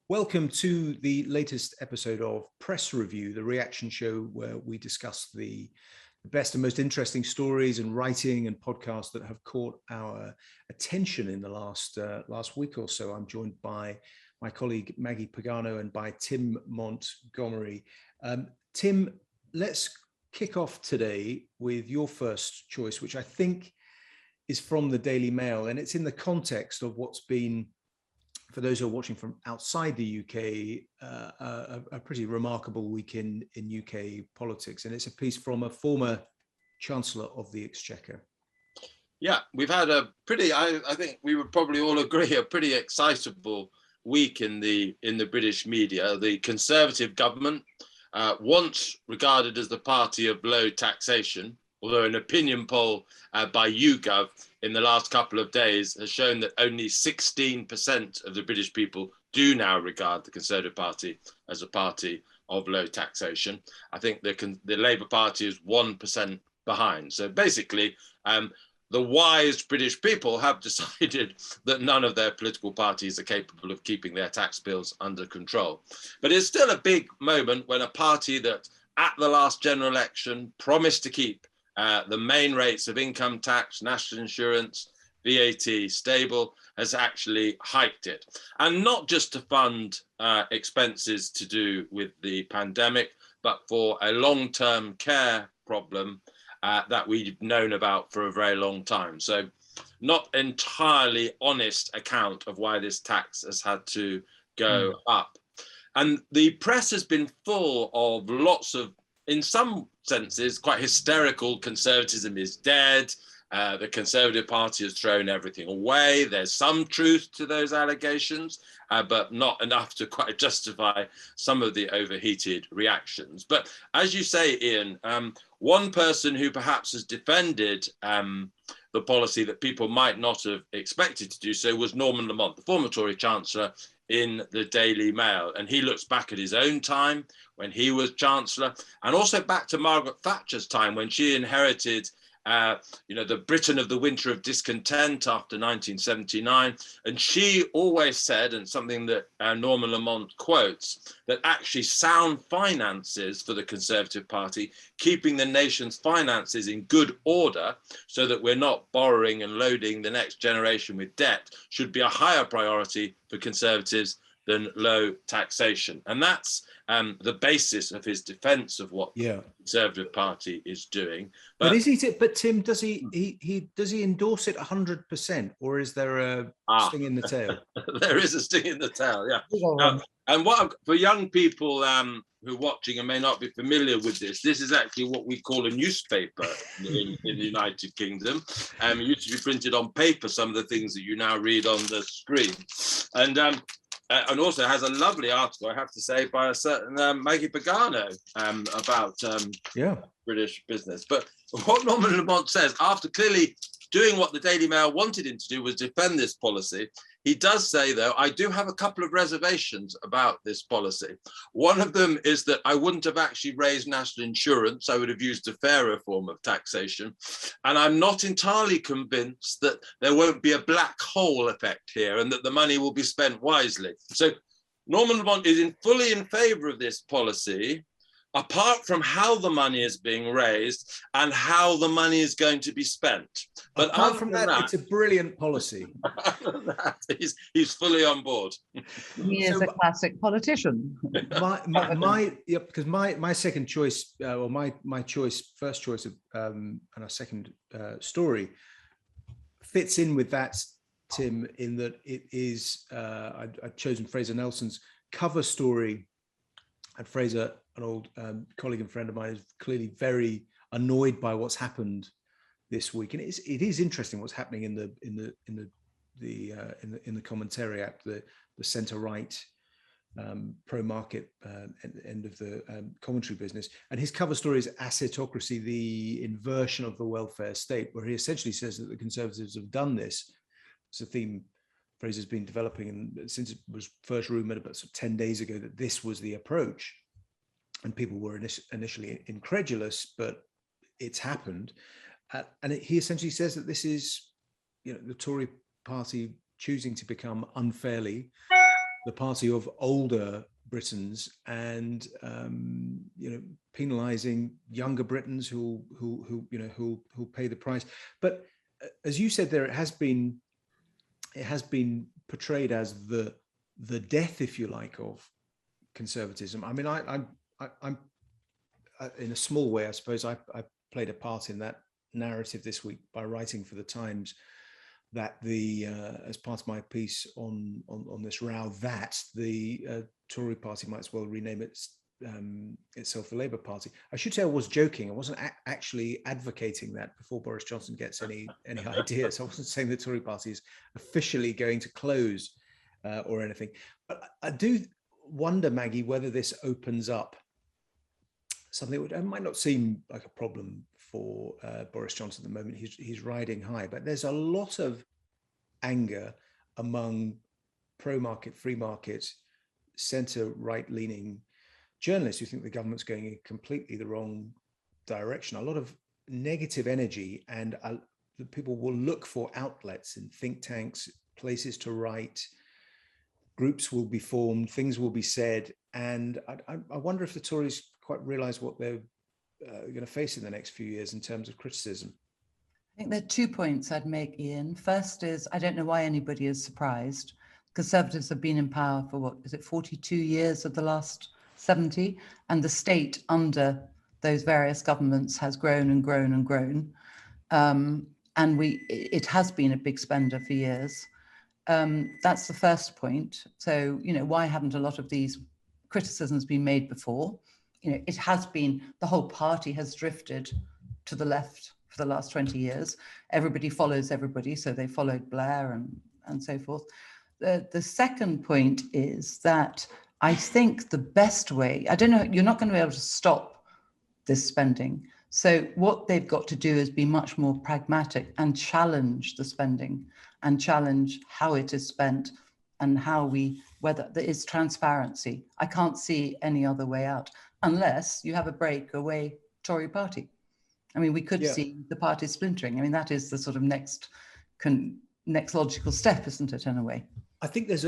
Welcome to the latest episode of Press Review, the reaction show where we discuss the best and most interesting stories and writing and podcasts that have caught our attention in the last week or so. I'm joined by my colleague Maggie Pagano and by Tim Montgomerie. Tim, let's kick off today with your first choice, which I think is from the Daily Mail, and it's in the context of what's been, for those who are watching from outside the UK, a pretty remarkable week in UK politics. And it's a piece from a former Chancellor of the Exchequer. Yeah, we've had a pretty, I think we would probably all agree, a pretty excitable week in the British media. The Conservative government, once regarded as the party of low taxation, although an opinion poll by YouGov in the last couple of days has shown that only 16% of the British people do now regard the Conservative Party as a party of low taxation. I think the Labour Party is 1% behind. So basically, the wise British people have decided that none of their political parties are capable of keeping their tax bills under control. But it's still a big moment when a party that at the last general election promised to keep the main rates of income tax, national insurance, VAT stable, has actually hiked it. And not just to fund expenses to do with the pandemic, but for a long-term care problem that we've known about for a very long time. So not entirely honest account of why this tax has had to go up. And the press has been full of lots of, in some senses, quite hysterical, conservatism is dead. The Conservative Party has thrown everything away. There's some truth to those allegations, but not enough to quite justify some of the overheated reactions. But as you say, Iain, one person who perhaps has defended the policy that people might not have expected to do so was Norman Lamont, the former Tory Chancellor, in the Daily Mail. And he looks back at his own time when he was Chancellor, and also back to Margaret Thatcher's time when she inherited the Britain of the winter of discontent after 1979. And she always said, and something that Norman Lamont quotes, that actually sound finances for the Conservative Party, keeping the nation's finances in good order so that we're not borrowing and loading the next generation with debt, should be a higher priority for Conservatives than low taxation. And that's the basis of his defence of what the Conservative Party is doing. But is he? But Tim, does he endorse it 100%, or is there a sting in the tail? There is a sting in the tail, yeah. And for young people who are watching and may not be familiar with this is actually what we call a newspaper in the United Kingdom. It used to be printed on paper, some of the things that you now read on the screen. And also has a lovely article, I have to say, by a certain Maggie Pagano about British business. But what Norman Lamont says, after clearly doing what the Daily Mail wanted him to do was defend this policy, he does say, though, I do have a couple of reservations about this policy. One of them is that I wouldn't have actually raised national insurance. I would have used a fairer form of taxation. And I'm not entirely convinced that there won't be a black hole effect here and that the money will be spent wisely. So Norman Lamont is fully in favour of this policy, apart from how the money is being raised and how the money is going to be spent. But apart from that, it's a brilliant policy. He's fully on board. He is a classic politician. Because my second choice, or my first choice of and our second story fits in with that, Tim, in that it is I'd chosen Fraser Nelson's cover story. And Fraser, an old colleague and friend of mine, is clearly very annoyed by what's happened this week, and it is interesting what's happening in the commentariat, the centre right pro-market end of the commentary business. And his cover story is Assetocracy, the inversion of the welfare state, where he essentially says that the Conservatives have done this. It's a theme Fraser's been developing, and since it was first rumoured about 10 days ago that this was the approach, and people were initially incredulous, but it's happened. And he essentially says that this is, the Tory party choosing to become unfairly the party of older Britons and penalising younger Britons who'll pay the price. But as you said there, it has been portrayed as the death, if you like, of conservatism. I mean, I'm in a small way, I suppose, I played a part in that narrative this week by writing for the Times that as part of my piece on this row, that the Tory party might as well rename itself the Labour Party. I should say I was joking. I wasn't actually advocating that before Boris Johnson gets any ideas. I wasn't saying the Tory party is officially going to close or anything. But I do wonder, Maggie, whether this opens up something that might not seem like a problem for Boris Johnson at the moment. He's riding high, but there's a lot of anger among pro-market, free market, centre-right leaning journalists who think the government's going in completely the wrong direction. A lot of negative energy, and people will look for outlets in think tanks, places to write, groups will be formed, things will be said, and I wonder if the Tories quite realise what they're going to face in the next few years in terms of criticism. I think there are 2 points I'd make, Iain. First is, I don't know why anybody is surprised. Conservatives have been in power for 42 years of the last 70, and the state under those various governments has grown and grown and grown. And it has been a big spender for years. That's the first point. So, why haven't a lot of these criticisms been made before? It has been, the whole party has drifted to the left for the last 20 years. Everybody follows everybody, so they followed Blair and so forth. The second point is that I think the best way, I don't know, you're not going to be able to stop this spending. So what they've got to do is be much more pragmatic and challenge the spending and challenge how it is spent and whether there is transparency. I can't see any other way out unless you have a breakaway Tory party. I mean, we could see the party splintering. I mean, that is the sort of next logical step, isn't it, in a way? I think there's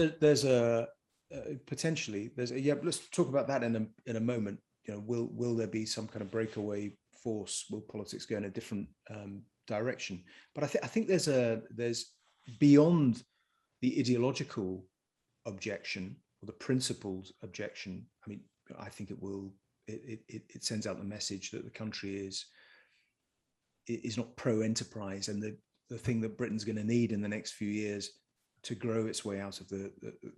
potentially let's talk about that in a moment. Will there be some kind of breakaway force? Will politics go in a different direction? But I think there's beyond the ideological objection or the principled objection. I mean, I think it sends out the message that the country is not pro-enterprise, and the thing that Britain's going to need in the next few years to grow its way out of the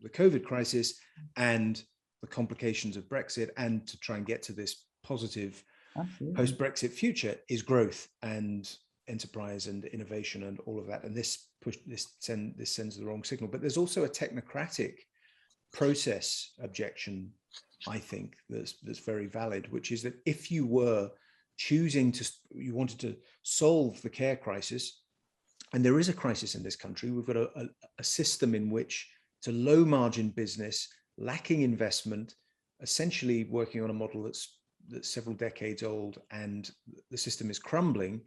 COVID crisis and the complications of Brexit, and to try and get to this positive post-Brexit future, is growth and enterprise and innovation and all of that. And this sends the wrong signal. But there's also a technocratic process objection, I think, that's very valid, which is that if you were you wanted to solve the care crisis, and there is a crisis in this country, we've got a system in which it's a low margin business, lacking investment, essentially working on a model that's several decades old, and the system is crumbling.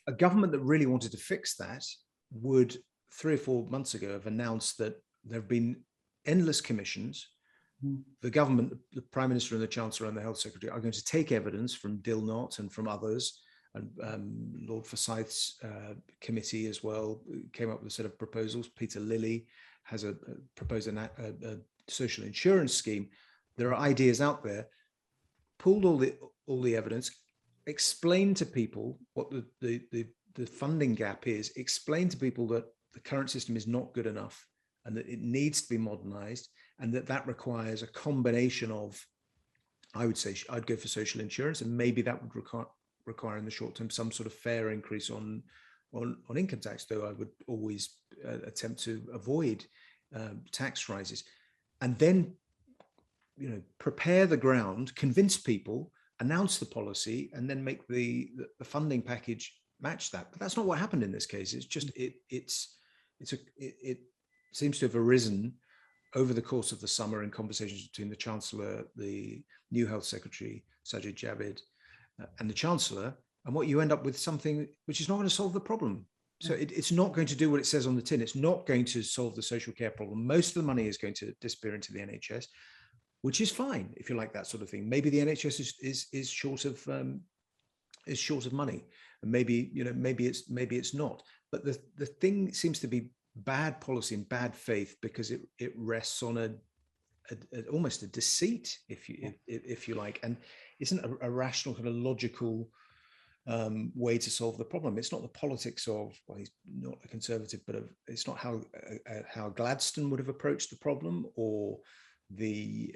A government that really wanted to fix that would 3 or 4 months ago have announced that there have been endless commissions. The government, the Prime Minister and the Chancellor and the Health Secretary are going to take evidence from Dilnot and from others, and Lord Forsyth's committee as well came up with a set of proposals. Peter Lilly has proposed a social insurance scheme. There are ideas out there. Pulled all the evidence, explain to people what the funding gap is, explain to people that the current system is not good enough and that it needs to be modernized, and that requires a combination of, I would say, I'd go for social insurance, and maybe that would require in the short term some sort of fair increase on income tax, though I would always attempt to avoid tax rises. And then, prepare the ground, convince people, announce the policy, and then make the funding package match that. But that's not what happened in this case. It's just it seems to have arisen over the course of the summer in conversations between the Chancellor, the new Health Secretary, Sajid Javid, and the Chancellor. And what you end up with something which is not going to solve the problem. So it's not going to do what it says on the tin. It's not going to solve the social care problem. Most of the money is going to disappear into the NHS, which is fine if you like that sort of thing. Maybe the NHS is short of money, and maybe it's not. But the thing seems to be bad policy and bad faith because it rests on almost a deceit, if you like, and isn't a rational kind of logical way to solve the problem. It's not the politics of, well, he's not a conservative, but it's not how Gladstone would have approached the problem, or the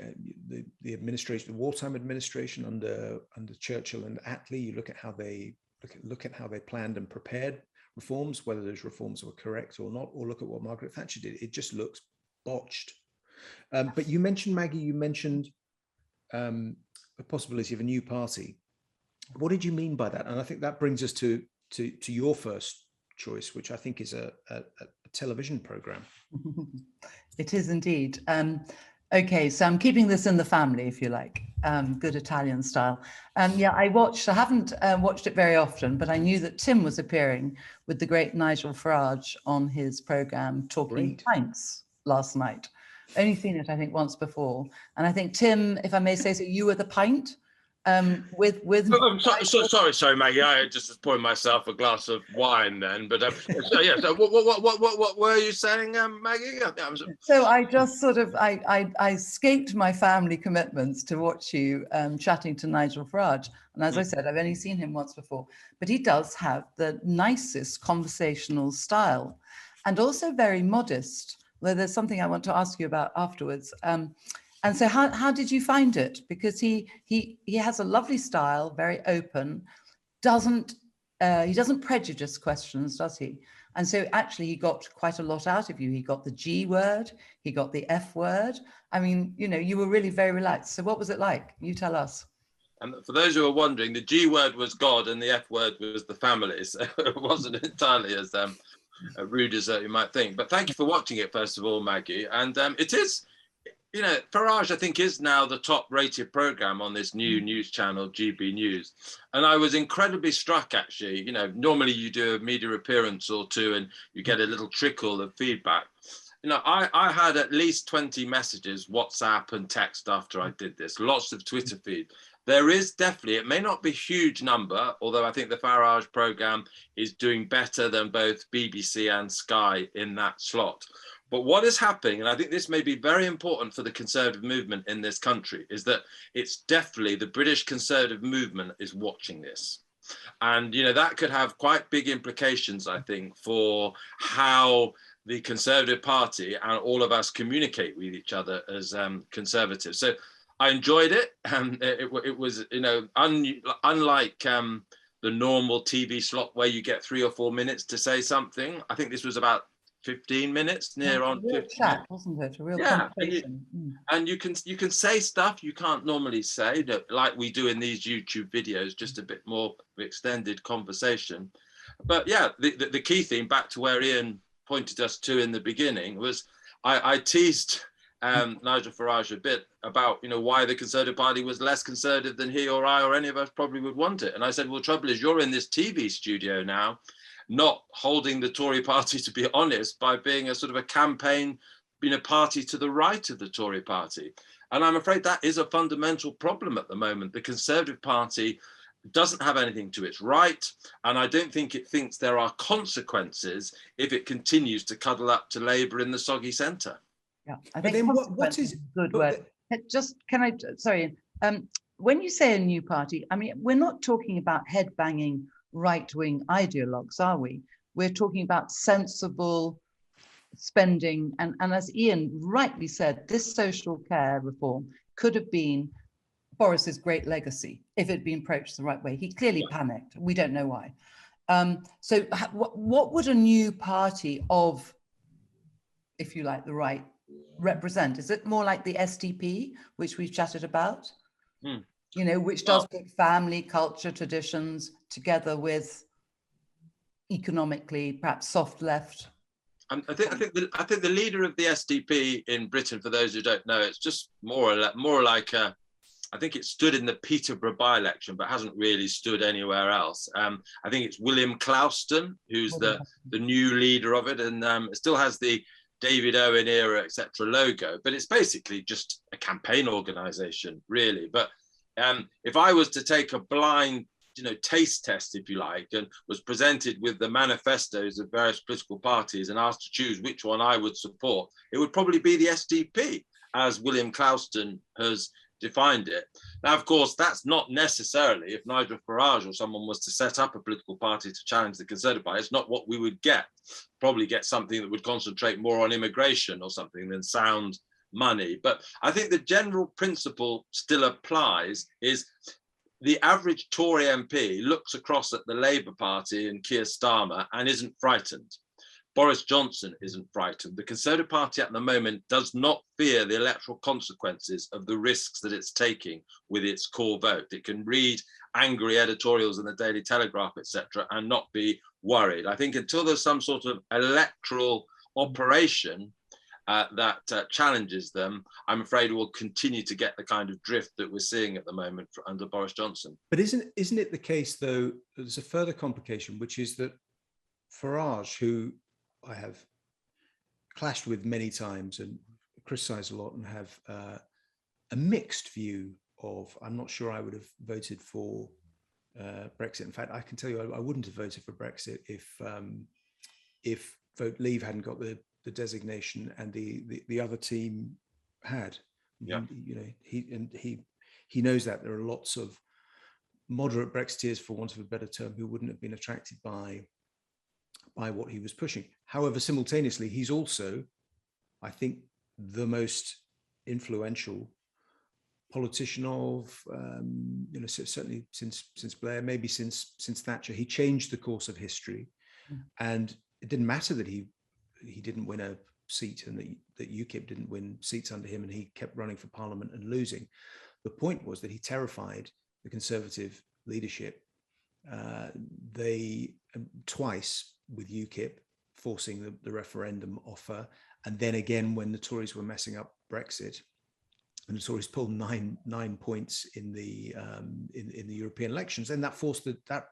administration, the wartime administration under Churchill and Attlee. You look at how they planned and prepared reforms, whether those reforms were correct or not, or look at what Margaret Thatcher did. It just looks botched. But you mentioned, Maggie, a possibility of a new party. What did you mean by that? And I think that brings us to your first choice, which I think is a television program. It is indeed. Okay, so I'm keeping this in the family, if you like, good Italian style. Yeah, I haven't watched it very often, but I knew that Tim was appearing with the great Nigel Farage on his program Talking Pints last night. Only seen it, I think, once before. And I think, Tim, if I may say so, you were the pint with. I'm sorry, Maggie. I just poured myself a glass of wine then. But so yeah. So what were you saying, Maggie? So I just sort of I escaped my family commitments to watch you chatting to Nigel Farage. And as I said, I've only seen him once before, but he does have the nicest conversational style, and also very modest. Though there's something I want to ask you about afterwards. And so how did you find it? Because he has a lovely style, very open, he doesn't prejudice questions, does he? And so actually he got quite a lot out of you. He got the G word, he got the F word. I mean, you were really very relaxed. So what was it like? You tell us. And for those who are wondering, the G word was God and the F word was the family. So it wasn't entirely as rude as you might think. But thank you for watching it, first of all, Maggie. And it is, Farage, I think, is now the top rated program on this new news channel, GB News. And I was incredibly struck, actually. Normally you do a media appearance or two and you get a little trickle of feedback. I had at least 20 messages, WhatsApp and text after I did this, lots of Twitter feed. There is definitely, it may not be a huge number, although I think the Farage program is doing better than both BBC and Sky in that slot. But what is happening, and I think this may be very important for the conservative movement in this country, is that it's definitely the British conservative movement is watching this. And, that could have quite big implications, I think, for how the Conservative Party and all of us communicate with each other as conservatives. So I enjoyed it. It was, unlike the normal TV slot where you get 3 or 4 minutes to say something. I think this was about 15 minutes, near on 15 chat, wasn't it? A real conversation. And you can say stuff you can't normally say, like we do in these YouTube videos, just a bit more extended conversation. But yeah, the key thing, back to where Iain pointed us to in the beginning, was I teased Nigel Farage a bit about why the Conservative Party was less conservative than he or I or any of us probably would want it. And I said, well, the trouble is you're in this TV studio now, not holding the Tory party, to be honest, by being a sort of a campaign, party to the right of the Tory party. And I'm afraid that is a fundamental problem at the moment. The Conservative Party doesn't have anything to its right, and I don't think it thinks there are consequences if it continues to cuddle up to Labour in the soggy centre. Yeah, I think what is good word. When you say a new party, I mean, we're not talking about headbanging right-wing ideologues, are we? We're talking about sensible spending, and as Iain rightly said, this social care reform could have been Boris's great legacy if it had been approached the right way. He clearly panicked. We don't know why. So what would a new party of, if you like, the right represent? Is it more like the SDP, which we've chatted about? Which does put family, culture, traditions together with economically perhaps soft left? I think the leader of the SDP in Britain, for those who don't know, it's just more like I think it stood in the Peterborough by-election, but hasn't really stood anywhere else. I think it's William Clouston, who's the new leader of it, and it still has the David Owen era, etc. logo, but it's basically just a campaign organisation, really. But if I was to take a blind, taste test, if you like, and was presented with the manifestos of various political parties and asked to choose which one I would support, it would probably be the SDP, as William Clouston has defined it. Now, of course, that's not necessarily, if Nigel Farage or someone was to set up a political party to challenge the Conservative Party, it's not what we would get. Probably get something that would concentrate more on immigration or something than sound money. But I think the general principle still applies, is the average Tory MP looks across at the Labour Party and Keir Starmer and isn't frightened. Boris Johnson isn't frightened. The Conservative Party at the moment does not fear the electoral consequences of the risks that it's taking with its core vote. It can read angry editorials in the Daily Telegraph, etc., and not be worried. I think until there's some sort of electoral operation that challenges them, I'm afraid we'll continue to get the kind of drift that we're seeing at the moment under Boris Johnson. But isn't it the case, though, there's a further complication, which is that Farage, who I have clashed with many times and criticised a lot, and have a mixed view of, I'm not sure I would have voted for Brexit. In fact, I can tell you I wouldn't have voted for Brexit if Vote Leave hadn't got the designation and the other team had. Yeah. He knows that there are lots of moderate Brexiteers, for want of a better term, who wouldn't have been attracted by what he was pushing. However, simultaneously, he's also, I think, the most influential politician of, certainly since Blair, maybe since Thatcher. He changed the course of history, and it didn't matter that he didn't win a seat and that UKIP didn't win seats under him, and he kept running for Parliament and losing. The point was that he terrified the Conservative leadership. They twice with UKIP forcing the referendum offer, and then again when the Tories were messing up Brexit, and the Tories pulled nine points in the European elections, then that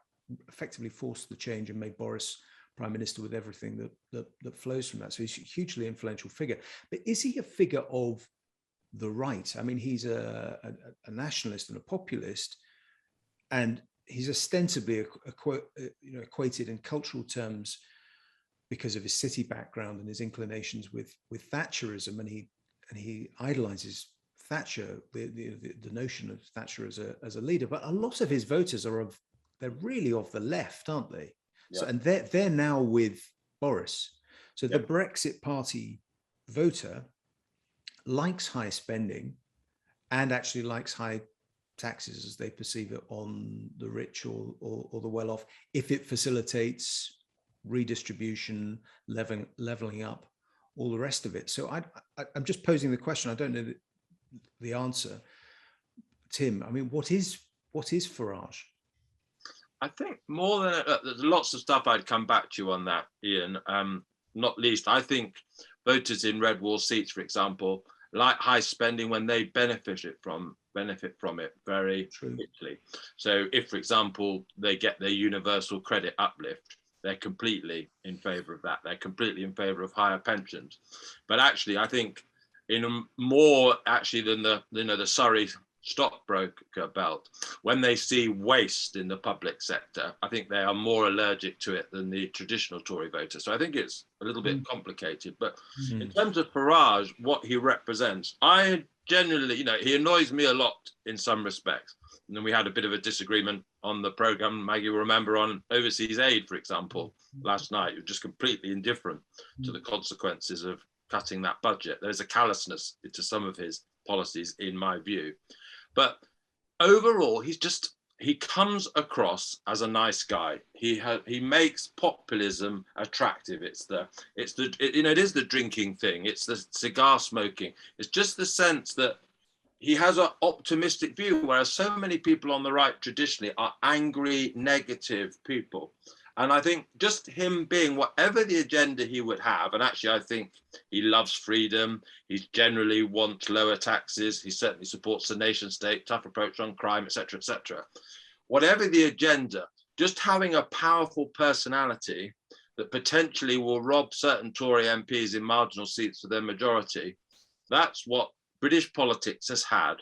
effectively forced the change and made Boris Prime Minister with everything that flows from that. So he's a hugely influential figure. But is he a figure of the right? I mean, he's a nationalist and a populist, and he's ostensibly equated in cultural terms because of his city background and his inclinations with Thatcherism, and he idolizes Thatcher, the notion of Thatcher as a leader. But a lot of his voters they're really of the left, aren't they? Yeah. So, and they're now with Boris. So the Brexit Party voter likes high spending and actually likes high taxes, as they perceive it, on the rich or the well-off, if it facilitates redistribution, leveling up, all the rest of it. So I'm just posing the question. I don't know the answer. Tim, I mean, what is Farage? I think more than there's lots of stuff I'd come back to you on that, Iain. Not least, I think voters in red wall seats, for example, like high spending when they benefit from it very quickly. So if, for example, they get their universal credit uplift, they're completely in favour of that. They're completely in favour of higher pensions. But actually, I think in more actually than the Surrey stockbroker belt, when they see waste in the public sector, I think they are more allergic to it than the traditional Tory voter. So I think it's a little bit complicated. But in terms of Farage, what he represents, I genuinely, he annoys me a lot in some respects. And then we had a bit of a disagreement on the programme, Maggie will remember, on overseas aid, for example, last night. You're just completely indifferent to the consequences of cutting that budget. There's a callousness to some of his policies, in my view. But overall, he comes across as a nice guy. He makes populism attractive. It is the drinking thing. It's the cigar smoking. It's just the sense that he has an optimistic view, whereas so many people on the right traditionally are angry, negative people. And I think just him being whatever the agenda he would have, and actually I think he loves freedom, he generally wants lower taxes, he certainly supports the nation state, tough approach on crime, etc., etc. Whatever the agenda, just having a powerful personality that potentially will rob certain Tory MPs in marginal seats for their majority, that's what British politics has had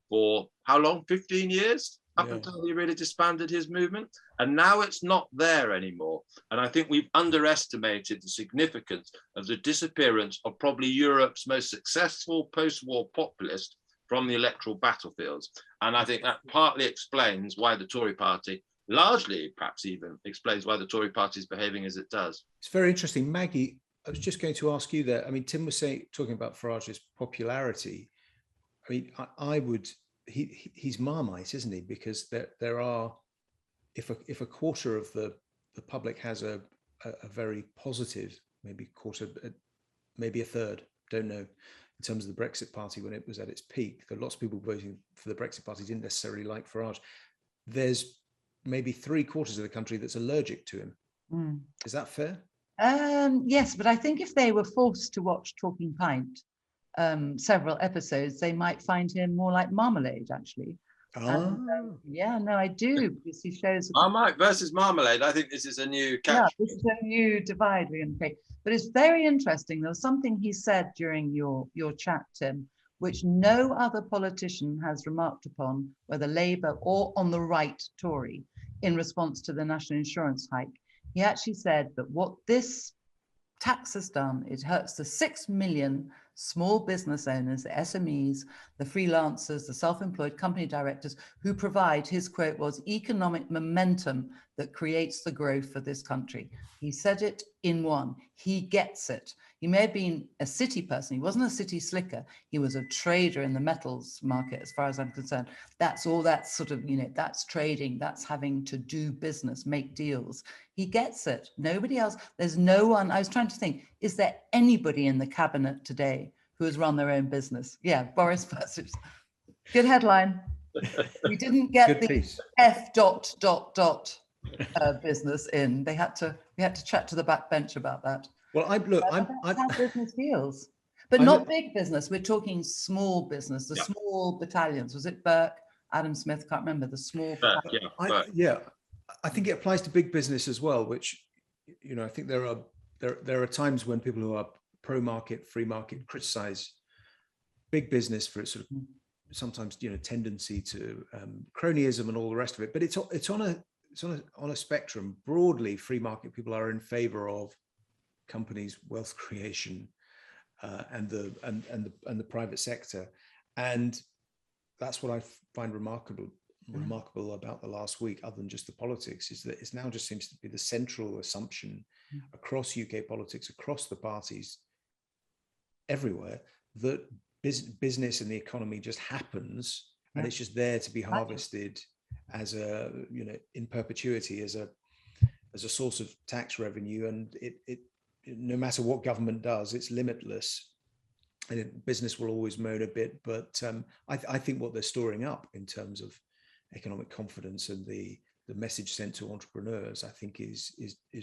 for how long? 15 years? Up until he really disbanded his movement. And now it's not there anymore. And I think we've underestimated the significance of the disappearance of probably Europe's most successful post-war populist from the electoral battlefields. And I think that partly explains why the Tory party, largely perhaps even explains why the Tory party is behaving as it does. It's very interesting. Maggie, I was just going to ask you that. I mean, Tim was talking about Farage's popularity. I mean, I would... He's Marmite, isn't he? Because there are, if a quarter of the public has a very positive, maybe quarter, maybe a third, don't know, in terms of the Brexit Party when it was at its peak, there are lots of people voting for the Brexit Party didn't necessarily like Farage. There's maybe 3/4 of the country that's allergic to him. Mm. Is that fair? Yes, but I think if they were forced to watch Talking Pint, several episodes, they might find him more like Marmalade, actually. Yeah, no, I do, because he shows... Marmite versus Marmalade, I think this is a new catch. Yeah, this is a new divide we're going to create. But it's very interesting. There was something he said during your chat, Tim, which no other politician has remarked upon, whether Labour or on the right Tory, in response to the national insurance hike. He actually said that what this tax has done, it hurts the 6 million small business owners, the SMEs, the freelancers, the self-employed company directors who provide, his quote was, economic momentum that creates the growth for this country. He said it in one. He gets it. He may have been a city person. He wasn't a city slicker. He was a trader in the metals market, as far as I'm concerned. That's all that sort of, that's trading. That's having to do business, make deals. He gets it. Nobody else. There's no one. I was trying to think, is there anybody in the cabinet today who has run their own business? Yeah, Boris versus. Good headline. We didn't get the piece. F ... business in. We had to chat to the backbench about that. Well, that's how business feels, but not big business. We're talking small business, the small battalions. Was it Burke, Adam Smith? Can't remember the small. I think it applies to big business as well. Which, I think there are times when people who are pro-market, free market, criticize big business for its sort of sometimes tendency to cronyism and all the rest of it. But it's on a spectrum. Broadly, free market people are in favor of companies, wealth creation, and the private sector, and that's what I find remarkable about the last week, other than just the politics, is that it now just seems to be the central assumption across UK politics, across the parties, everywhere, that business and the economy just happens, and it's just there to be harvested as a in perpetuity as a source of tax revenue, and it no matter what government does, it's limitless, and business will always moan a bit, but I think what they're storing up in terms of economic confidence and the message sent to entrepreneurs, I think is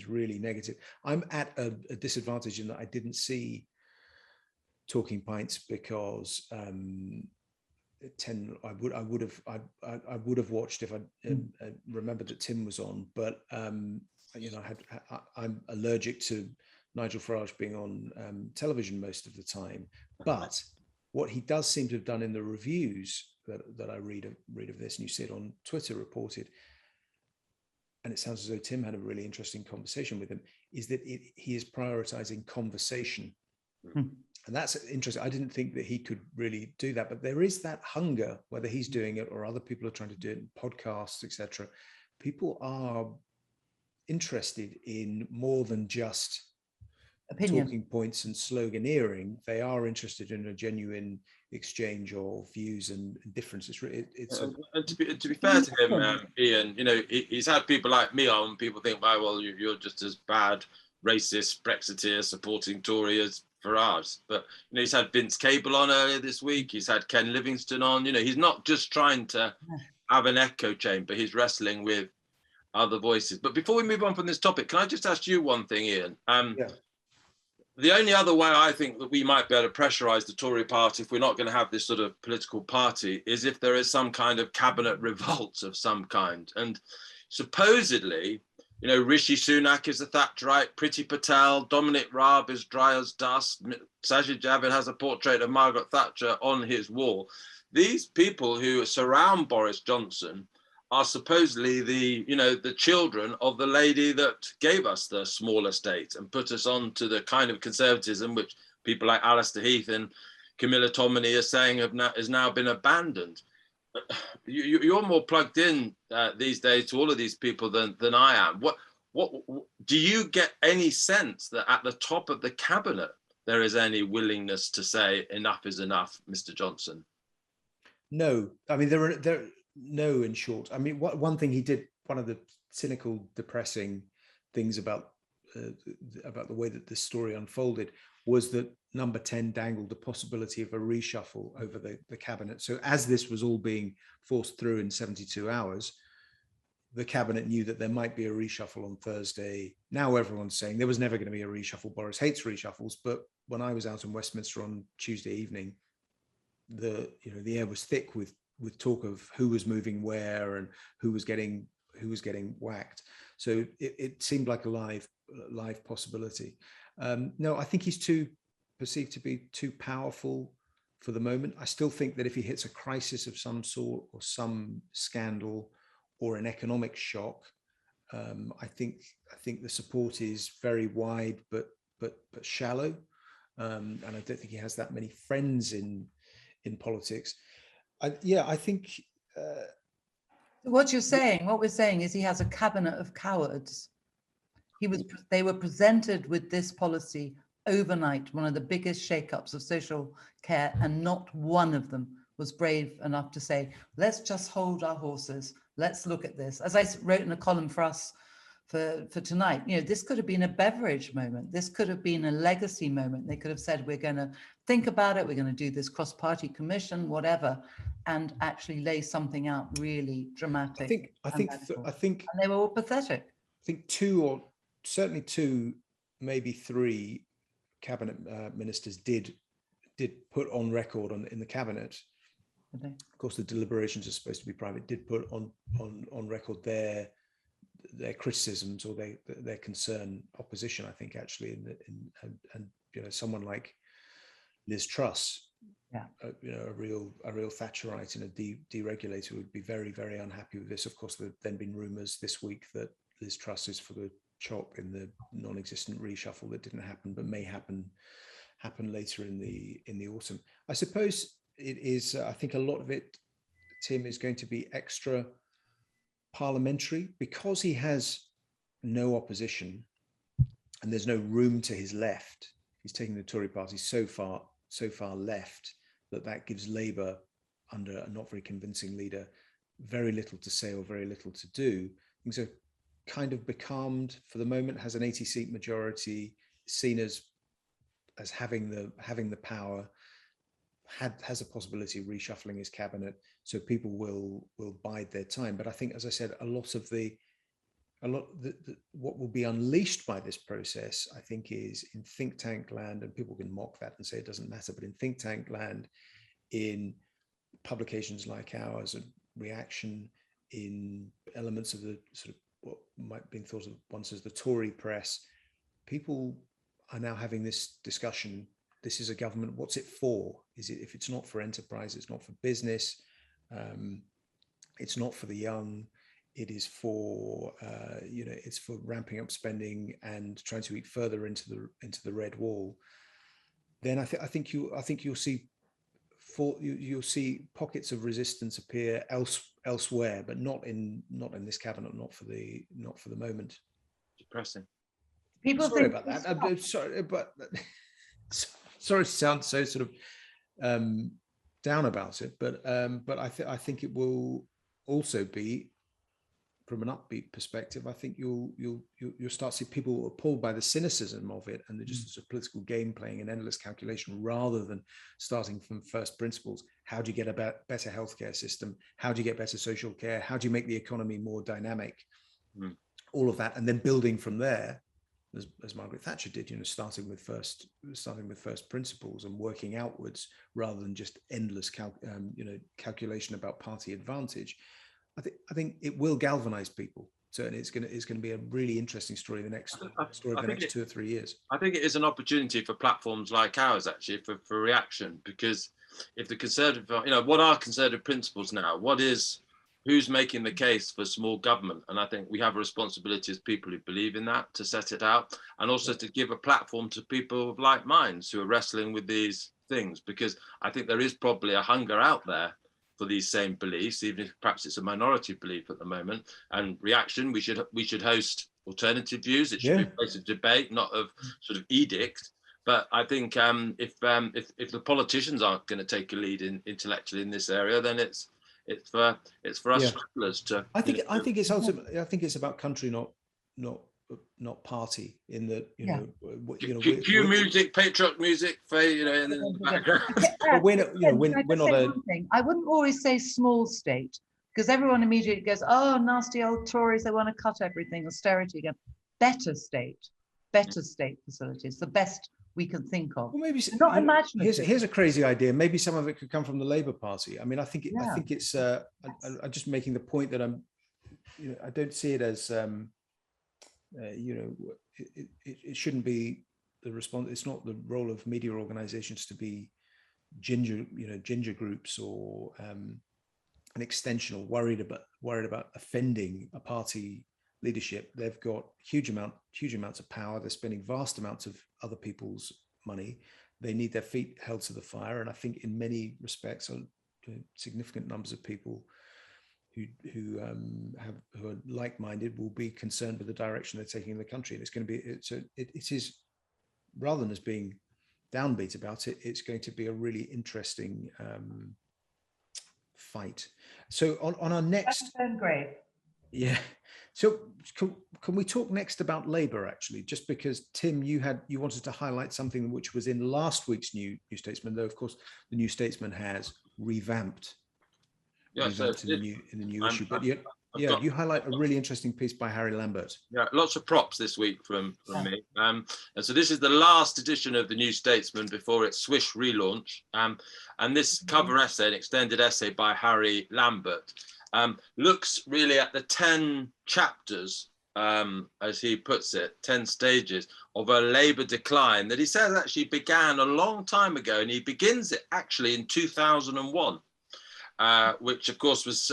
really negative. I'm at a disadvantage in that I didn't see Talking Pints because I would have watched if I remembered that Tim was on, but I'm allergic to Nigel Farage being on television most of the time. But what he does seem to have done in the reviews that I read of this, and you see it on Twitter reported, and it sounds as though Tim had a really interesting conversation with him, is that he is prioritizing conversation. And that's interesting. I didn't think that he could really do that, but there is that hunger, whether he's doing it or other people are trying to do it in podcasts, etc. People are interested in more than just opinion, talking points and sloganeering. They are interested in a genuine exchange of views and differences. And to be fair to him, Iain, he's had people like me on. People think, well, you're just as bad racist Brexiteer supporting Tory as Farage, but he's had Vince Cable on earlier this week. He's had Ken Livingstone on. He's not just trying to have an echo chamber. He's wrestling with other voices. But before we move on from this topic, can I just ask you one thing, Iain? Yeah. The only other way I think that we might be able to pressurise the Tory party, if we're not going to have this sort of political party, is if there is some kind of cabinet revolt of some kind. And supposedly, you know, Rishi Sunak is a Thatcherite, Priti Patel, Dominic Raab is dry as dust, Sajid Javid has a portrait of Margaret Thatcher on his wall. These people who surround Boris Johnson are supposedly the children of the lady that gave us the small estate and put us on to the kind of conservatism which people like Alistair Heath and Camilla Tominey are saying has now been abandoned. You're more plugged in these days to all of these people than I am. What do you get any sense that at the top of the cabinet there is any willingness to say enough is enough, Mr. Johnson? No, I mean there. No, in short. I mean, one thing he did, one of the cynical, depressing things about the way that this story unfolded was that number 10 dangled the possibility of a reshuffle over the cabinet. So as this was all being forced through in 72 hours, the cabinet knew that there might be a reshuffle on Thursday. Now everyone's saying there was never going to be a reshuffle. Boris hates reshuffles, but when I was out in Westminster on Tuesday evening, the air was thick with talk of who was moving where and who was getting whacked. So it seemed like a live possibility. No, I think he's perceived to be too powerful for the moment. I still think that if he hits a crisis of some sort or some scandal or an economic shock, I think the support is very wide but shallow, and I don't think he has that many friends in politics. I think what we're saying is he has a cabinet of cowards. They were presented with this policy overnight, one of the biggest shakeups of social care, and not one of them was brave enough to say, let's just hold our horses. Let's look at this. As I wrote in a column for us for tonight, this could have been a Beveridge moment. This could have been a legacy moment. They could have said, we're going to think about it. We're going to do this cross-party commission, whatever, and actually lay something out really dramatic. I think and they were all pathetic. I think certainly two, maybe three cabinet ministers did put on record in the cabinet. Okay. Of course, the deliberations are supposed to be private. Did put on record their criticisms or their concern, opposition. I think actually, and someone like Liz Truss, a real Thatcherite and a deregulator would be very, very unhappy with this. Of course, there have then been rumours this week that Liz Truss is for the chop in the non-existent reshuffle that didn't happen, but may happen later in the autumn. I suppose it is. I think a lot of it, Tim, is going to be extra parliamentary because he has no opposition and there's no room to his left. He's taking the Tory party so far left that gives Labour, under a not very convincing leader, very little to say or very little to do. Things are kind of becalmed for the moment, has an 80-seat majority, seen as having the power, has a possibility of reshuffling his cabinet, so people will bide their time. But I think, as I said, what will be unleashed by this process, I think, is in think tank land, and people can mock that and say it doesn't matter, but in think tank land, in publications like ours, and reaction in elements of the sort of what might have been thought of once as the Tory press, people are now having this discussion. This is a government. What's it for? Is it, if it's not for enterprise, it's not for business, it's not for the young. It is for it's for ramping up spending and trying to eat further into the red wall. Then I think you'll see you'll see pockets of resistance appear elsewhere, but not in this cabinet, not for the moment. Depressing. People sorry about that. I'm sorry, but sorry to sound so sort of down about it, but I think it will also be, from an upbeat perspective, I think you'll start to see people appalled by the cynicism of it and just a political game playing and endless calculation, rather than starting from first principles. How do you get a better healthcare system? How do you get better social care? How do you make the economy more dynamic? all of that, and then building from there, as Margaret Thatcher did, starting with first principles and working outwards rather than just endless calculation about party advantage. I think it will galvanize people. Certainly, it's going to be a really interesting story in the next 2 or 3 years. I think it is an opportunity for platforms like ours, actually, for reaction, because if the Conservative, what are Conservative principles now? Who's making the case for small government? And I think we have a responsibility as people who believe in that to set it out, and also to give a platform to people of like minds who are wrestling with these things, because I think there is probably a hunger out there for these same beliefs, even if perhaps it's a minority belief at the moment. And reaction, we should host alternative views. It should be a place of debate, not of sort of edict. But I think if the politicians aren't going to take a lead intellectually in this area, then it's for us scramblers to. I think it's ultimately. I think it's about country, not party. In that cue music, patriotic music, in the background. But we're not a. I wouldn't always say small state, because everyone immediately goes, "Oh, nasty old Tories! They want to cut everything, austerity again." Better state facilities, the best we can think of. Well, maybe not imaginative. Here's a crazy idea. Maybe some of it could come from the Labour Party. I mean, I think it's. I'm just making the point that I don't see it as. It shouldn't be the response. It's not the role of media organisations to be ginger groups or an extension, or worried about offending a party leadership. They've got huge amounts of power. They're spending vast amounts of other people's money. They need their feet held to the fire. And I think in many respects, significant numbers of people who are like-minded will be concerned with the direction they're taking in the country. And it's going to be, it is, rather than as being downbeat about it, it's going to be a really interesting fight. So on our next, that's great. Yeah. So can we talk next about Labour, actually, just because Tim, you wanted to highlight something which was in last week's New Statesman, though of course the New Statesman has revamped. Yeah, so in the new issue. But you highlight a really interesting piece by Harry Lambert. Yeah, lots of props this week from me. And so this is the last edition of the New Statesman before its swish relaunch. And this cover essay, an extended essay by Harry Lambert, looks really at the 10 chapters, as he puts it, 10 stages of a Labour decline that he says actually began a long time ago. And he begins it actually in 2001. Which of course was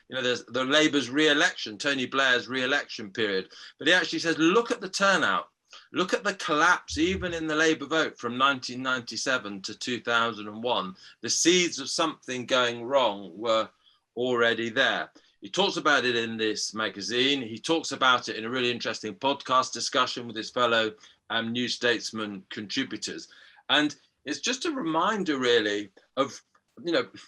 there's the Labour's re-election, Tony Blair's re-election period. But he actually says, look at the turnout, look at the collapse, even in the Labour vote from 1997 to 2001. The seeds of something going wrong were already there. He talks about it in this magazine. He talks about it in a really interesting podcast discussion with his fellow New Statesman contributors. And it's just a reminder really of,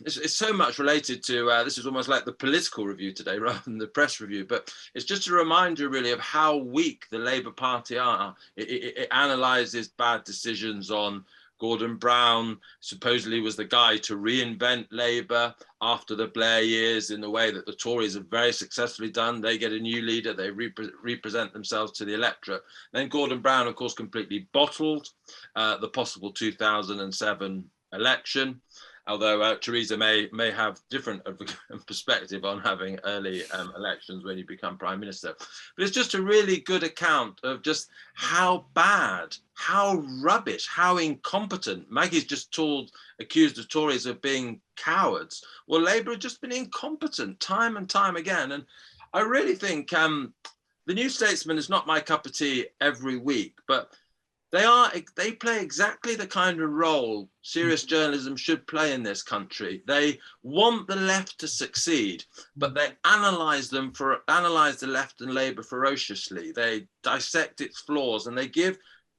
it's so much related to, this is almost like the political review today rather than the press review, but it's just a reminder really of how weak the Labour Party are. It analyses bad decisions on Gordon Brown, supposedly was the guy to reinvent Labour after the Blair years in the way that the Tories have very successfully done. They get a new leader, they represent themselves to the electorate. Then Gordon Brown, of course, completely bottled the possible 2007 election. Although Theresa May have different perspective on having early elections when you become Prime Minister. But it's just a really good account of just how bad, how rubbish, how incompetent. Maggie's just accused the Tories of being cowards. Well, Labour have just been incompetent time and time again. And I really think the New Statesman is not my cup of tea every week, but they play exactly the kind of role serious journalism should play in this country. They want the left to succeed, but they analyse the left and Labour ferociously. They dissect its flaws and they give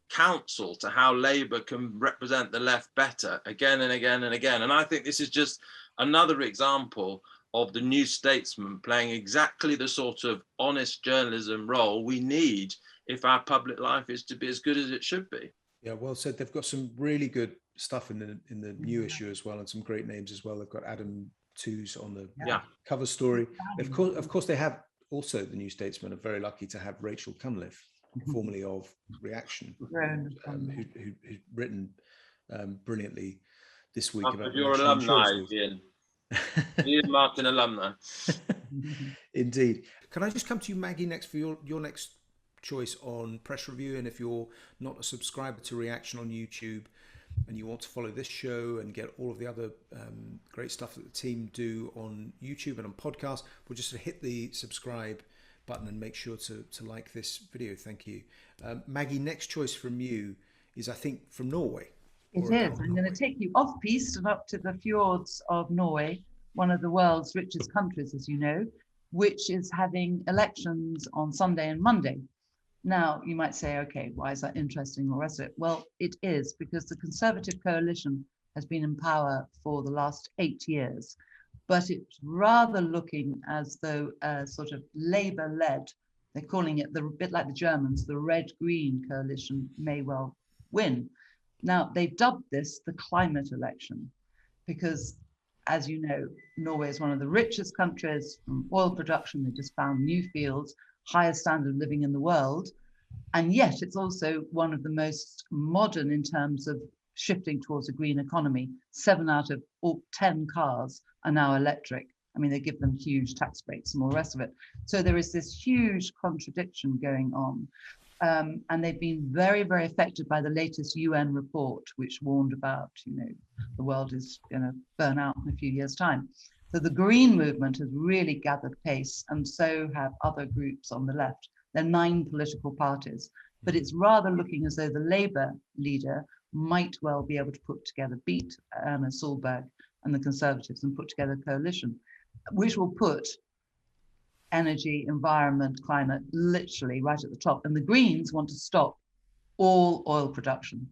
counsel to how Labour can represent the left better again and again and again. And I think this is just another example of the New Statesman playing exactly the sort of honest journalism role we need if our public life is to be as good as it should be. Yeah, well said. They've got some really good stuff in the new issue as well, and some great names as well. They've got Adam Tooze on the cover story. Of course, they have also the New Statesman are very lucky to have Rachel Cunliffe, formerly of Reaction, who's written brilliantly this week about your alumni, Iain. Iain Martin alumni. Indeed. Can I just come to you, Maggie, next for your next choice on press review? And if you're not a subscriber to Reaction on YouTube and you want to follow this show and get all of the other great stuff that the team do on YouTube and on podcasts, we'll just sort of hit the subscribe button and make sure to like this video. Thank you. Maggie, next choice from you is, I think, from Norway. It is. I'm going to take you off-piste and up to the fjords of Norway, one of the world's richest countries, as you know, which is having elections on Sunday and Monday. Now, you might say, okay, why is that interesting and all the rest of it? Well, it is because the Conservative coalition has been in power for the last 8 years, but it's rather looking as though a sort of Labour-led, they're calling it a bit like the Germans, the red-green coalition may well win. Now, they've dubbed this the climate election because, as you know, Norway is one of the richest countries from oil production. They just found new fields, highest standard of living in the world. And yet it's also one of the most modern in terms of shifting towards a green economy. 7 out of 10 cars are now electric. I mean, they give them huge tax breaks and all the rest of it. So there is this huge contradiction going on. And they've been very, very affected by the latest UN report, which warned about, the world is going to burn out in a few years' time. So the green movement has really gathered pace, and so have other groups on the left. There are 9 political parties, but it's rather looking as though the Labour leader might well be able to beat Anna Solberg and the Conservatives and put together a coalition, which will put energy, environment, climate, literally right at the top. And the Greens want to stop all oil production.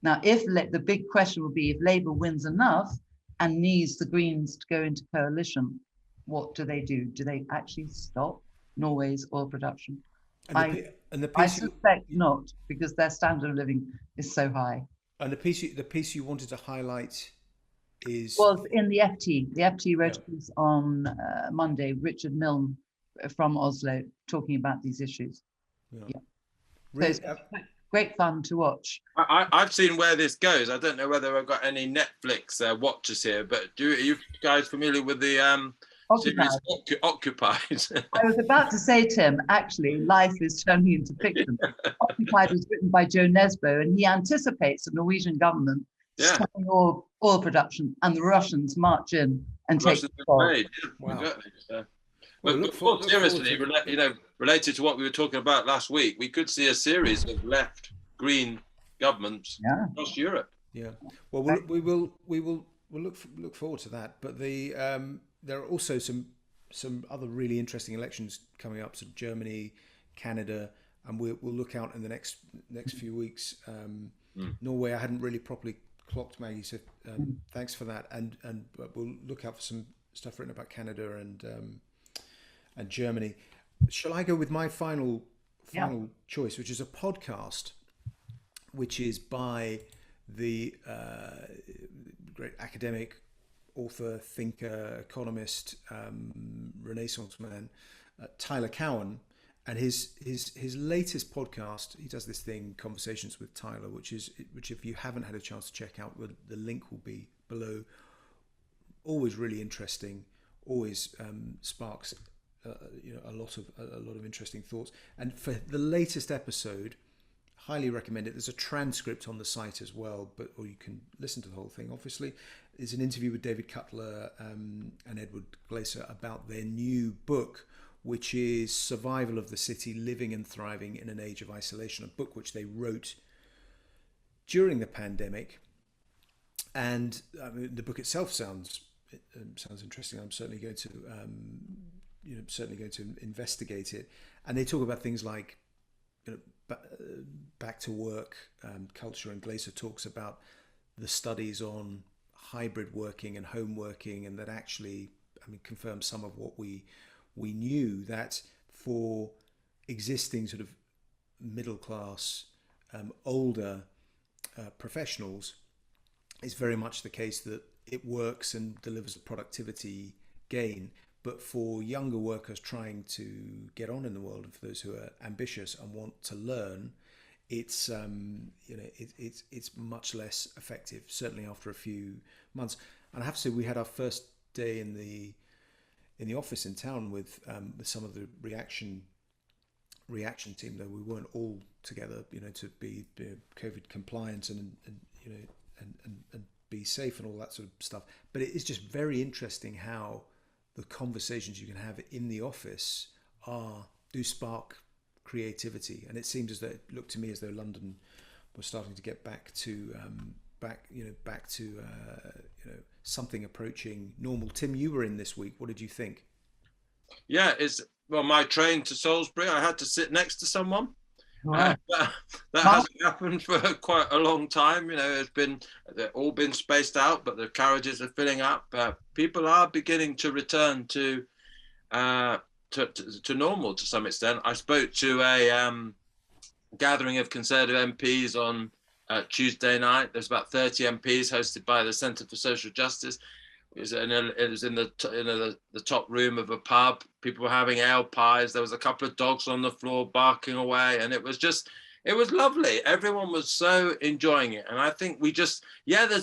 Now, the big question will be, if Labour wins enough and needs the Greens to go into coalition, what do? Do they actually stop Norway's oil production? I suspect not, because their standard of living is so high. And the piece you wanted to highlight was in the FT. The FT wrote a piece on Monday, Richard Milne from Oslo, talking about these issues. Really, so it's great fun to watch. I've seen where this goes. I don't know whether I've got any Netflix watchers here, but are you guys familiar with the series Occupied? I was about to say, Tim, actually, life is turning into fiction. Occupied was written by Joe Nesbo, and he anticipates the Norwegian government stopping oil production, and the Russians march in and take control. Wow. But seriously, related to what we were talking about last week, we could see a series of left-green governments across Europe. Yeah. Well, we'll look forward to that. But there are also some other really interesting elections coming up. So Germany, Canada, and we'll look out in the next few weeks. Norway, I hadn't really properly clocked, Maggie, so thanks for that. And we'll look out for some stuff written about Canada and Germany. Shall I go with my final choice, which is a podcast, which is by the great academic, author, thinker, economist, Renaissance man, Tyler Cowen. And his latest podcast, he does this thing, Conversations with Tyler, which if you haven't had a chance to check out, the link will be below. Always really interesting, always sparks a lot of interesting thoughts. And for the latest episode, highly recommend it. There's a transcript on the site as well, or you can listen to the whole thing. Obviously, there's an interview with David Cutler and Edward Glaser about their new book, which is Survival of the City, Living and Thriving in an Age of Isolation, a book which they wrote during the pandemic. And the book itself sounds interesting. I'm certainly going to investigate it. And they talk about things like back to work culture, and Glaser talks about the studies on hybrid working and home working, and that actually, confirms some of what we knew, that for existing sort of middle class, older professionals, it's very much the case that it works and delivers a productivity gain. But for younger workers trying to get on in the world, and for those who are ambitious and want to learn, it's it's much less effective. Certainly after a few months. And I have to say, we had our first day in the office in town with some of the reaction team, though we weren't all together, to be COVID compliant and be safe and all that sort of stuff. But it is just very interesting how the conversations you can have in the office do spark creativity. And it seems as though, it looked to me as though London was starting to get back to something approaching normal. Tim, you were in this week. What did you think? Yeah, my train to Salisbury, I had to sit next to someone. Wow. That hasn't happened for quite a long time. They've all been spaced out, but the carriages are filling up. People are beginning to return to normal to some extent. I spoke to a gathering of Conservative MPs on Tuesday night. There's about 30 MPs hosted by the Centre for Social Justice. It was in the top room of a pub. People were having ale pies. There was a couple of dogs on the floor barking away, and it was lovely. Everyone was so enjoying it. And I think there's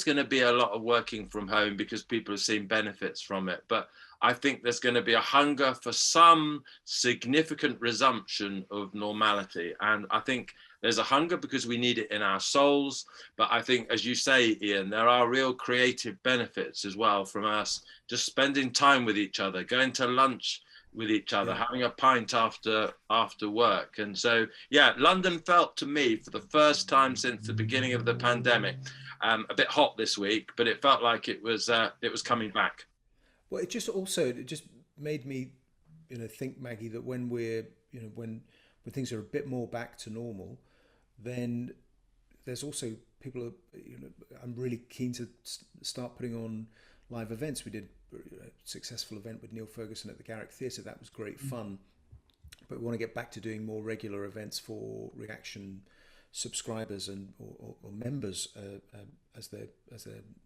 going to be a lot of working from home because people have seen benefits from it. But I think there's going to be a hunger for some significant resumption of normality. And I think there's a hunger because we need it in our souls. But I think, as you say, Iain, there are real creative benefits as well from us just spending time with each other, going to lunch with each other, having a pint after work. And so, London felt to me, for the first time since the beginning of the pandemic, a bit hot this week, but it felt like it was coming back. Well, it just made me, think, Maggie, that when when things are a bit more back to normal, then there's also people I'm really keen to start putting on live events. We did a successful event with Neil Ferguson at the Garrick Theatre. That was great fun. But we want to get back to doing more regular events for Reaction subscribers or members, as they're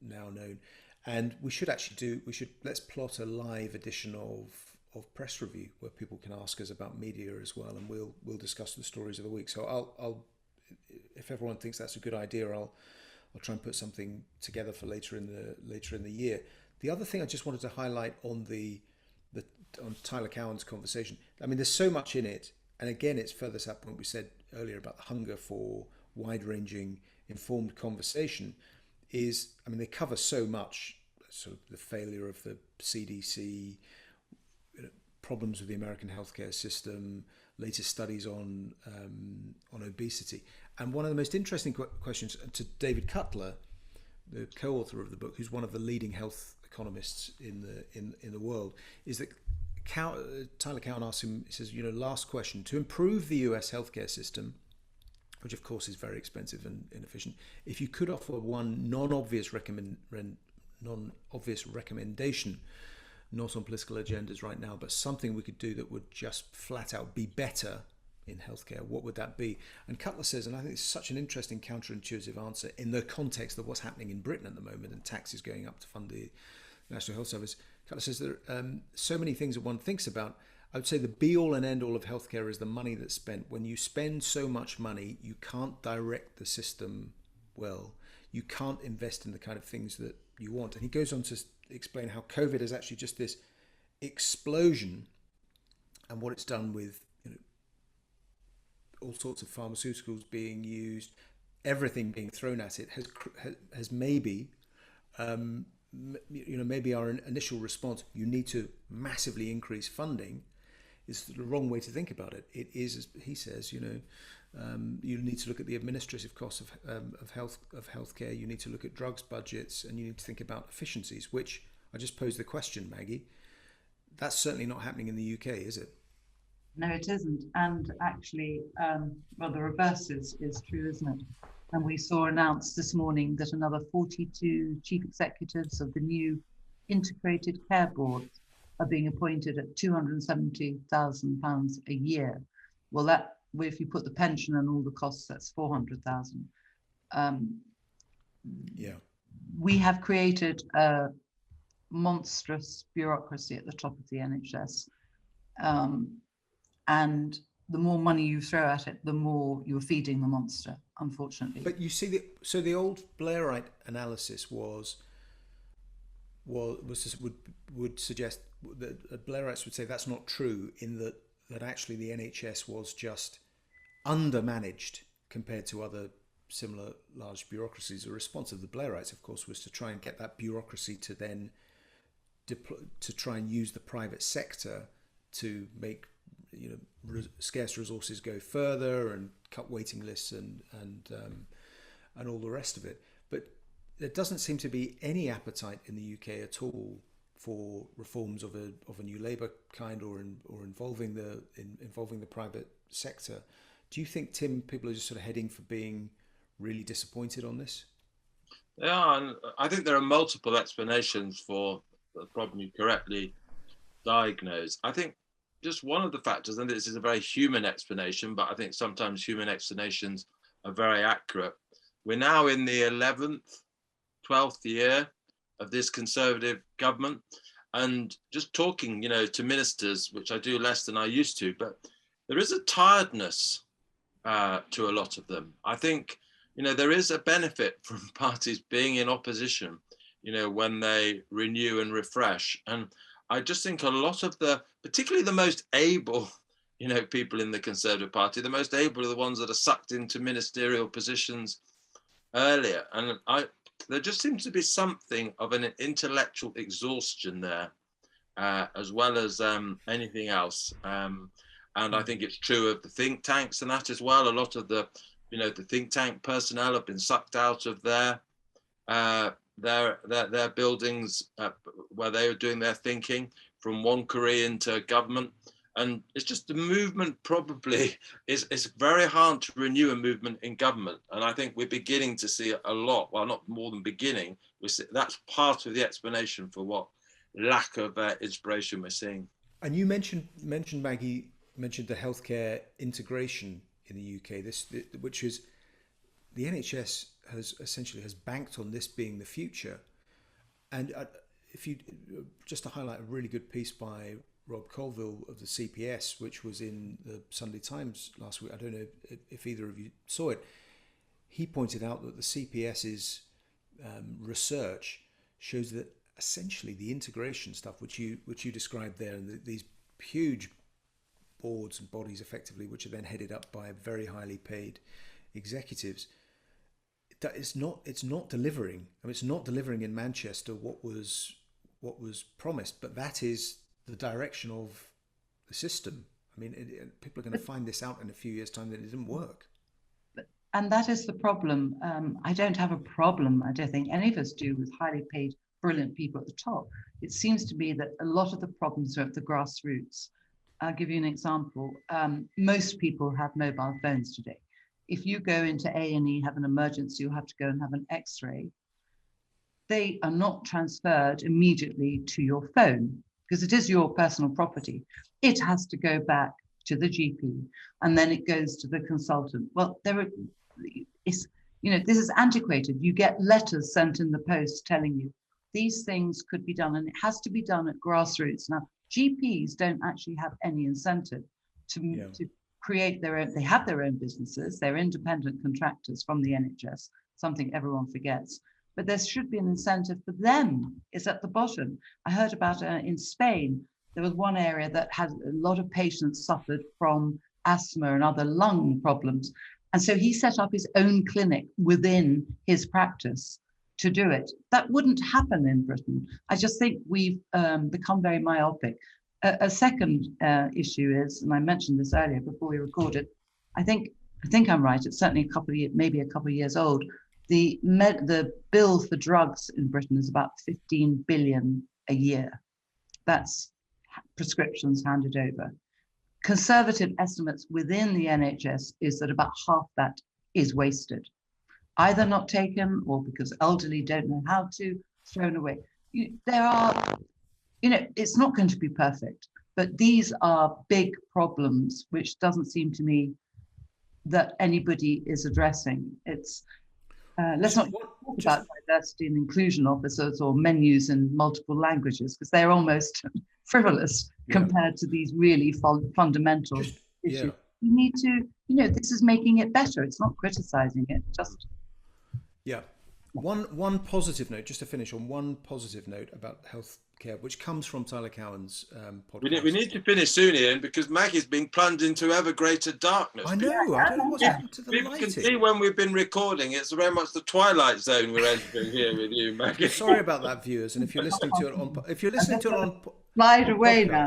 now known. And let's plot a live edition of Press Review where people can ask us about media as well, and we'll discuss the stories of the week. So I'll if everyone thinks that's a good idea, I'll try and put something together for later in the year. The other thing I just wanted to highlight on on Tyler Cowen's conversation, I mean, there's so much in it, and again, it's further to that point we said earlier about the hunger for wide-ranging, informed conversation. They cover so much, sort of the failure of the CDC, problems with the American healthcare system, latest studies on obesity. And one of the most interesting questions to David Cutler, the co-author of the book, who's one of the leading health economists in the world, is that Tyler Cowen asks him, he says, last question, to improve the US healthcare system, which of course is very expensive and inefficient, if you could offer one non-obvious recommendation, not on political agendas right now, but something we could do that would just flat out be better in healthcare, what would that be? And Cutler says, and I think it's such an interesting counterintuitive answer in the context of what's happening in Britain at the moment and taxes going up to fund the National Health Service. Cutler says there are so many things that one thinks about. I would say the be-all and end-all of healthcare is the money that's spent. When you spend so much money, you can't direct the system well. You can't invest in the kind of things that you want. And he goes on to explain how COVID is actually just this explosion, and what it's done with all sorts of pharmaceuticals being used, everything being thrown at it has maybe maybe our initial response, you need to massively increase funding, is the wrong way to think about it. It is, as he says, you need to look at the administrative costs of healthcare. You need to look at drugs budgets, and you need to think about efficiencies. Which I just posed the question, Maggie. That's certainly not happening in the UK, is it? No, it isn't. And actually, the reverse is true, isn't it? And we saw announced this morning that another 42 chief executives of the new integrated care boards are being appointed at £270,000 a year. Well, if you put the pension and all the costs, that's 400,000. Yeah. We have created monstrous bureaucracy at the top of the NHS. And the more money you throw at it, the more you're feeding the monster, unfortunately. But you see, the old Blairite analysis would suggest that Blairites would say that's not true, in that actually the NHS was just undermanaged compared to other similar large bureaucracies. The response of the Blairites, of course, was to try and get that bureaucracy to then to try and use the private sector to make scarce resources go further and cut waiting lists and all the rest of it. But there doesn't seem to be any appetite in the UK at all for reforms of a new Labour kind, or involving the private sector. Do you think, Tim, people are just sort of heading for being really disappointed on this? Yeah, and I think there are multiple explanations for the problem you correctly diagnosed. I think just one of the factors, and this is a very human explanation, but I think sometimes human explanations are very accurate. We're now in the 11th, 12th year of this Conservative government, and just talking, to ministers, which I do less than I used to, but there is a tiredness to a lot of them. I think, there is a benefit from parties being in opposition, when they renew and refresh. And I just think a lot of particularly the most able, people in the Conservative Party, the most able are the ones that are sucked into ministerial positions earlier. And there just seems to be something of an intellectual exhaustion there, as well as anything else. And I think it's true of the think tanks and that as well. A lot of the think tank personnel have been sucked out of their buildings where they were doing their thinking, from one career into government. And it's just the movement probably it's very hard to renew a movement in government. And I think we're beginning to see a lot, well, not more than beginning, that's part of the explanation for what lack of inspiration we're seeing. And you mentioned Maggie, the healthcare integration in the UK, which is the NHS has banked on this being the future. And just to highlight a really good piece by Rob Colville of the CPS, which was in the Sunday Times last week. I don't know if either of you saw it. He pointed out that the CPS's research shows that essentially the integration stuff, which you described there, and these huge boards and bodies, effectively, which are then headed up by very highly paid executives, it's not delivering. I mean, it's not delivering in Manchester what was promised, but that is the direction of the system. I mean, people are going to find this out in a few years' time that it didn't work. And that is the problem. I don't have a problem, I don't think any of us do, with highly paid, brilliant people at the top. It seems to me that a lot of the problems are at the grassroots. I'll give you an example. Most people have mobile phones today. If you go into A&E, have an emergency, you have to go and have an X-ray, they are not transferred immediately to your phone because it is your personal property. It has to go back to the GP and then it goes to the consultant. Well, this is antiquated. You get letters sent in the post telling you these things could be done, and it has to be done at grassroots. Now, GPs don't actually have any incentive to create their own. They have their own businesses. They're independent contractors from the NHS, something everyone forgets. But there should be an incentive for them. It's at the bottom. I heard about in Spain, there was one area that had a lot of patients suffered from asthma and other lung problems. And so he set up his own clinic within his practice to do it. That wouldn't happen in Britain. I just think we've become very myopic. A second issue is, and I mentioned this earlier before we recorded, I think I'm right, it's certainly maybe a couple of years old. The bill for drugs in Britain is about 15 billion a year. That's prescriptions handed over. Conservative estimates within the NHS is that about half that is wasted, either not taken or because elderly don't know how to, thrown away. It's not going to be perfect, but these are big problems which doesn't seem to me that anybody is addressing. Let's not talk about diversity and inclusion officers or menus in multiple languages, because they're almost frivolous compared to these really fundamental issues. You need to, this is making it better. It's not criticizing it, just. Yeah. One positive note, just to finish on one positive note about healthcare, which comes from Tyler Cowen's podcast. We need to finish soon, Iain, because Maggie's being plunged into ever greater darkness. I know. I don't know what's happened to the lighting. People can see when we've been recording, it's very much the twilight zone we're entering here with you, Maggie. Sorry about that, viewers. And if you're listening to it on, slide away now.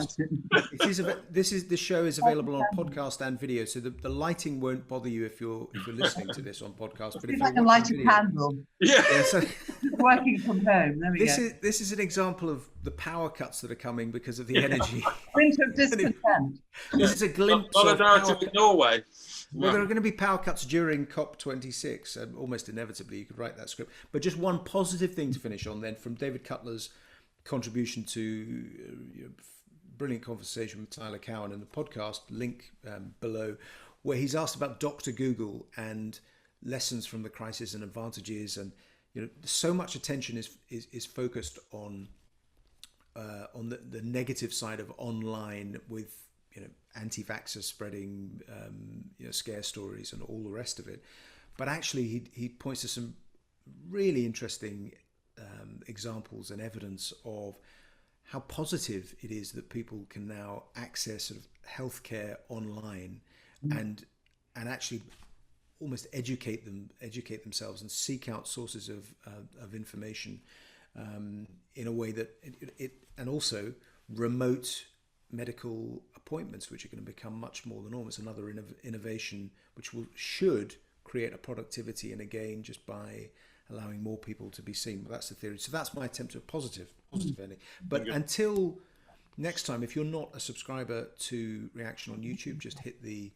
This show is available on podcast and video, so the lighting won't bother you if you're listening to this on podcast. But if like a lighted candle. Yeah. So working from home. There we go. This is an example of the power cuts that are coming because of the energy. Glimpse of discontent. This is a glimpse of solidarity with Norway. Well, there are going to be power cuts during COP26, almost inevitably. You could write that script. But just one positive thing to finish on then from David Cutler's contribution to brilliant conversation with Tyler Cowen in the podcast, link below, where he's asked about Dr. Google and lessons from the crisis and advantages. And so much attention is focused on the negative side of online with anti-vaxxers spreading scare stories and all the rest of it. But actually he points to some really interesting examples and evidence of how positive it is that people can now access sort of healthcare online and actually almost educate themselves and seek out sources of information in a way that it and also remote medical appointments, which are going to become much more the norm. It's another innovation which should create a productivity and a gain just by allowing more people to be seen. But that's the theory. So that's my attempt at positive ending. But until next time, if you're not a subscriber to Reaction on YouTube, just hit the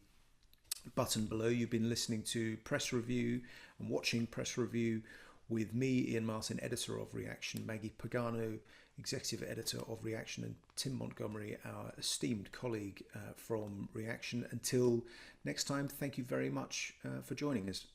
button below. You've been listening to Press Review and watching Press Review with me, Iain Martin, editor of Reaction, Maggie Pagano, executive editor of Reaction, and Tim Montgomerie, our esteemed colleague from Reaction. Until next time, thank you very much for joining us.